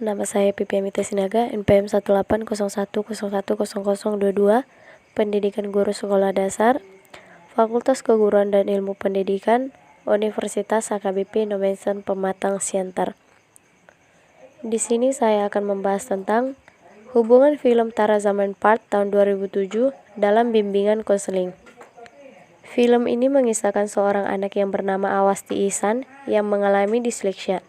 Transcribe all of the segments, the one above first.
Nama saya Pipi Amita Sinaga, NPM 18010100022, Pendidikan Guru Sekolah Dasar, Fakultas Keguruan dan Ilmu Pendidikan, Universitas HKBP Indonesia Pematang Siantar. Di sini saya akan membahas tentang hubungan film Tara Zaman Part tahun 2007 dalam bimbingan konseling. Film ini mengisahkan seorang anak yang bernama Awasti Ihsan yang mengalami disleksia,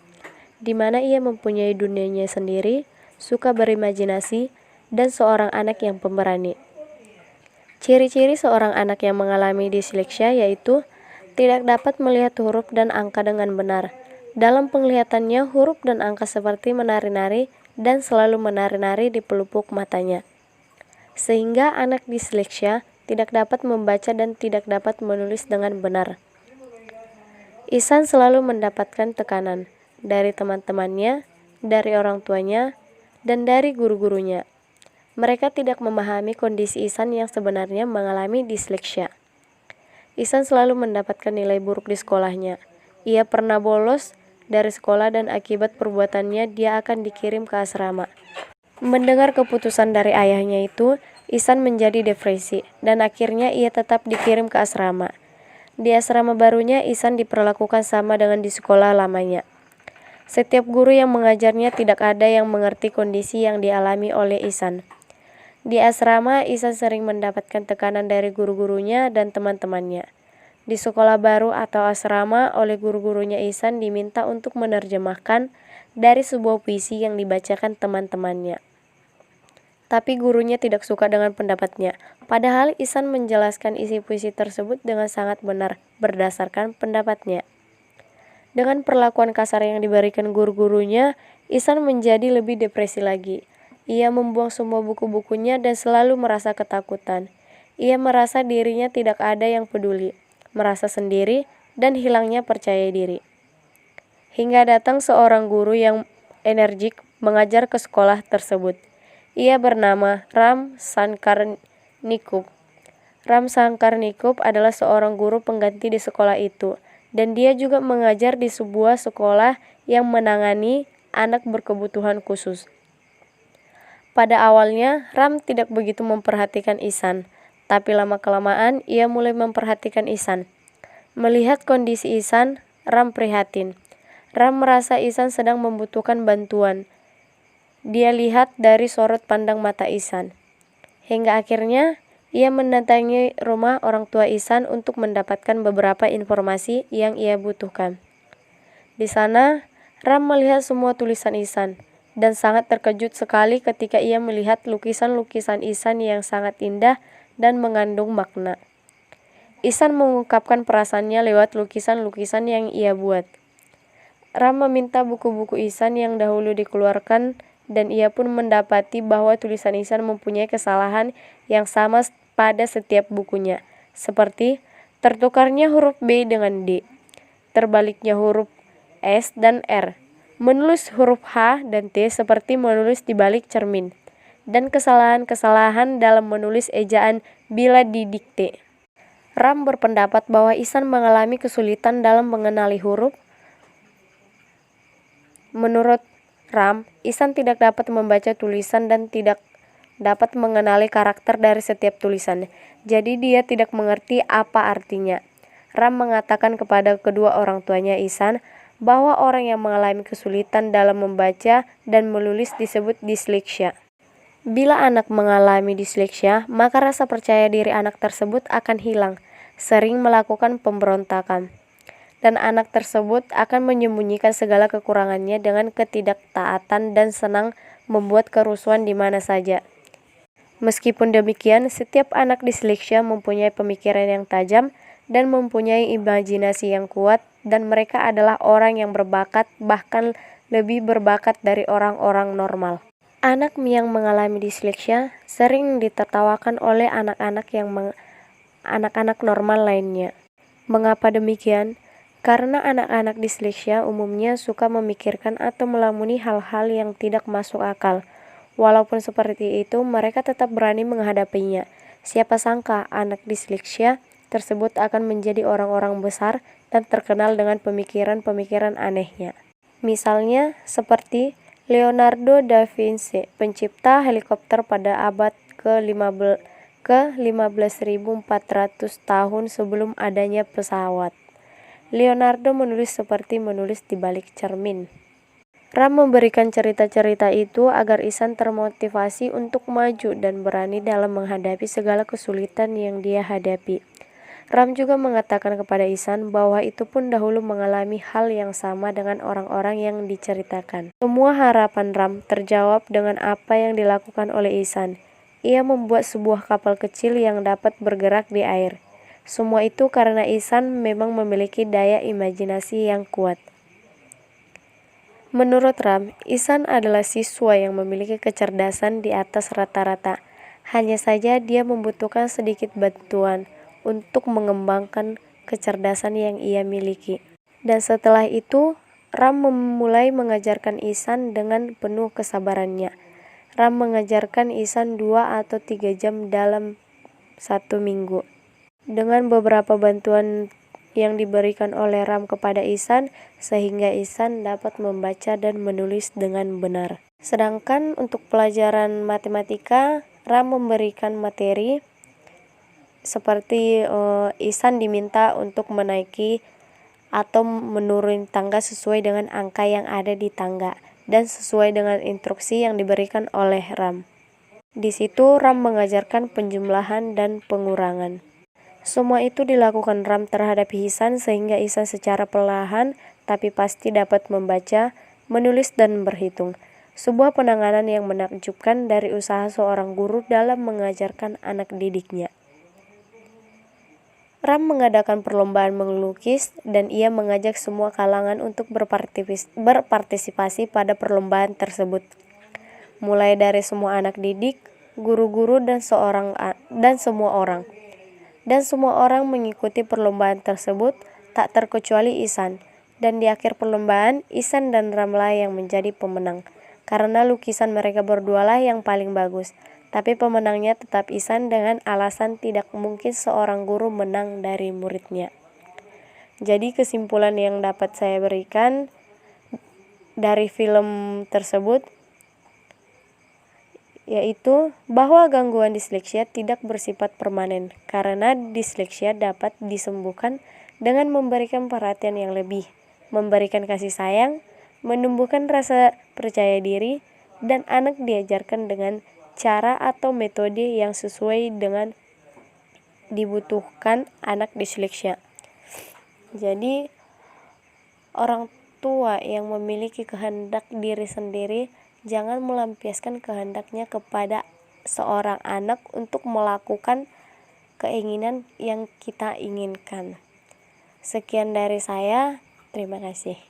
di mana ia mempunyai dunianya sendiri, suka berimajinasi, dan seorang anak yang pemberani. Ciri-ciri seorang anak yang mengalami disleksia yaitu tidak dapat melihat huruf dan angka dengan benar. Dalam penglihatannya, huruf dan angka seperti menari-nari dan selalu menari-nari di pelupuk matanya. Sehingga anak disleksia tidak dapat membaca dan tidak dapat menulis dengan benar. Ihsan selalu mendapatkan tekanan dari teman-temannya, dari orang tuanya, dan dari guru-gurunya. Mereka tidak memahami kondisi Ihsan yang sebenarnya mengalami disleksia. Ihsan selalu mendapatkan nilai buruk di sekolahnya. Ia pernah bolos dari sekolah dan akibat perbuatannya dia akan dikirim ke asrama. Mendengar keputusan dari ayahnya itu, Ihsan menjadi depresi dan akhirnya ia tetap dikirim ke asrama. Di asrama barunya, Ihsan diperlakukan sama dengan di sekolah lamanya. Setiap guru yang mengajarnya tidak ada yang mengerti kondisi yang dialami oleh Ihsan. Di asrama, Ihsan sering mendapatkan tekanan dari guru-gurunya dan teman-temannya. Di sekolah baru atau asrama, oleh guru-gurunya Ihsan diminta untuk menerjemahkan dari sebuah puisi yang dibacakan teman-temannya. Tapi gurunya tidak suka dengan pendapatnya. Padahal Ihsan menjelaskan isi puisi tersebut dengan sangat benar berdasarkan pendapatnya. Dengan perlakuan kasar yang diberikan guru-gurunya, Ihsan menjadi lebih depresi lagi. Ia membuang semua buku-bukunya dan selalu merasa ketakutan. Ia merasa dirinya tidak ada yang peduli, merasa sendiri, dan hilangnya percaya diri. Hingga datang seorang guru yang energik mengajar ke sekolah tersebut. Ia bernama Ram Sankarnikub. Ram Sankarnikub adalah seorang guru pengganti di sekolah itu, dan dia juga mengajar di sebuah sekolah yang menangani anak berkebutuhan khusus. Pada awalnya, Ram tidak begitu memperhatikan Ihsan, tapi lama-kelamaan ia mulai memperhatikan Ihsan. Melihat kondisi Ihsan, Ram prihatin. Ram merasa Ihsan sedang membutuhkan bantuan. Dia lihat dari sorot pandang mata Ihsan. Hingga akhirnya, ia mendatangi rumah orang tua Ihsan untuk mendapatkan beberapa informasi yang ia butuhkan. Di sana, Ram melihat semua tulisan Ihsan, dan sangat terkejut sekali ketika ia melihat lukisan-lukisan Ihsan yang sangat indah dan mengandung makna. Ihsan mengungkapkan perasaannya lewat lukisan-lukisan yang ia buat. Ram meminta buku-buku Ihsan yang dahulu dikeluarkan dan ia pun mendapati bahwa tulisan Ihsan mempunyai kesalahan yang sama pada setiap bukunya, seperti tertukarnya huruf B dengan D, terbaliknya huruf S dan R, menulis huruf H dan T seperti menulis di balik cermin, dan kesalahan-kesalahan dalam menulis ejaan bila didikte. Ram berpendapat bahwa Ihsan mengalami kesulitan dalam mengenali huruf. Menurut Ram, Ihsan tidak dapat membaca tulisan dan tidak dapat mengenali karakter dari setiap tulisan, jadi dia tidak mengerti apa artinya. Ram mengatakan kepada kedua orang tuanya Ihsan bahwa orang yang mengalami kesulitan dalam membaca dan menulis disebut disleksia. Bila anak mengalami disleksia, maka rasa percaya diri anak tersebut akan hilang, sering melakukan pemberontakan. Dan anak tersebut akan menyembunyikan segala kekurangannya dengan ketidaktaatan dan senang membuat kerusuhan di mana saja. Meskipun demikian, setiap anak disleksia mempunyai pemikiran yang tajam dan mempunyai imajinasi yang kuat, dan mereka adalah orang yang berbakat, bahkan lebih berbakat dari orang-orang normal. Anak yang mengalami disleksia sering ditertawakan oleh anak-anak normal lainnya. Mengapa demikian? Karena anak-anak disleksia umumnya suka memikirkan atau melamuni hal-hal yang tidak masuk akal. Walaupun seperti itu, mereka tetap berani menghadapinya. Siapa sangka anak disleksia tersebut akan menjadi orang-orang besar dan terkenal dengan pemikiran-pemikiran anehnya. Misalnya, seperti Leonardo da Vinci, pencipta helikopter pada abad ke-15.400 tahun sebelum adanya pesawat. Leonardo menulis seperti menulis di balik cermin. Ram memberikan cerita-cerita itu agar Ihsan termotivasi untuk maju dan berani dalam menghadapi segala kesulitan yang dia hadapi. Ram juga mengatakan kepada Ihsan bahwa itu pun dahulu mengalami hal yang sama dengan orang-orang yang diceritakan. Semua harapan Ram terjawab dengan apa yang dilakukan oleh Ihsan. Ia membuat sebuah kapal kecil yang dapat bergerak di air. Semua itu karena Ihsan memang memiliki daya imajinasi yang kuat. Menurut Ram, Ihsan adalah siswa yang memiliki kecerdasan di atas rata-rata. Hanya saja dia membutuhkan sedikit bantuan untuk mengembangkan kecerdasan yang ia miliki. Dan setelah itu, Ram mulai mengajarkan Ihsan dengan penuh kesabarannya. Ram mengajarkan Ihsan 2 atau 3 jam dalam 1 minggu. Dengan beberapa bantuan yang diberikan oleh Ram kepada Ihsan, sehingga Ihsan dapat membaca dan menulis dengan benar. Sedangkan untuk pelajaran matematika, Ram memberikan materi seperti Ihsan diminta untuk menaiki atau menuruni tangga sesuai dengan angka yang ada di tangga dan sesuai dengan instruksi yang diberikan oleh Ram. Di situ Ram mengajarkan penjumlahan dan pengurangan. Semua itu dilakukan Ram terhadap Ihsan sehingga Ihsan secara perlahan tapi pasti dapat membaca, menulis dan berhitung. Sebuah penanganan yang menakjubkan dari usaha seorang guru dalam mengajarkan anak didiknya. Ram mengadakan perlombaan melukis dan ia mengajak semua kalangan untuk berpartisipasi pada perlombaan tersebut. Mulai dari semua anak didik, guru-guru dan semua orang. Dan semua orang mengikuti perlombaan tersebut, tak terkecuali Ihsan. Dan di akhir perlombaan, Ihsan dan Ramlah yang menjadi pemenang. Karena lukisan mereka berdualah yang paling bagus. Tapi pemenangnya tetap Ihsan dengan alasan tidak mungkin seorang guru menang dari muridnya. Jadi kesimpulan yang dapat saya berikan dari film tersebut yaitu bahwa gangguan disleksia tidak bersifat permanen karena disleksia dapat disembuhkan dengan memberikan perhatian yang lebih, memberikan kasih sayang, menumbuhkan rasa percaya diri, dan anak diajarkan dengan cara atau metode yang sesuai dengan dibutuhkan anak disleksia. Jadi orang tua yang memiliki kehendak diri sendiri jangan melampiaskan kehendaknya kepada seorang anak untuk melakukan keinginan yang kita inginkan. Sekian dari saya, terima kasih.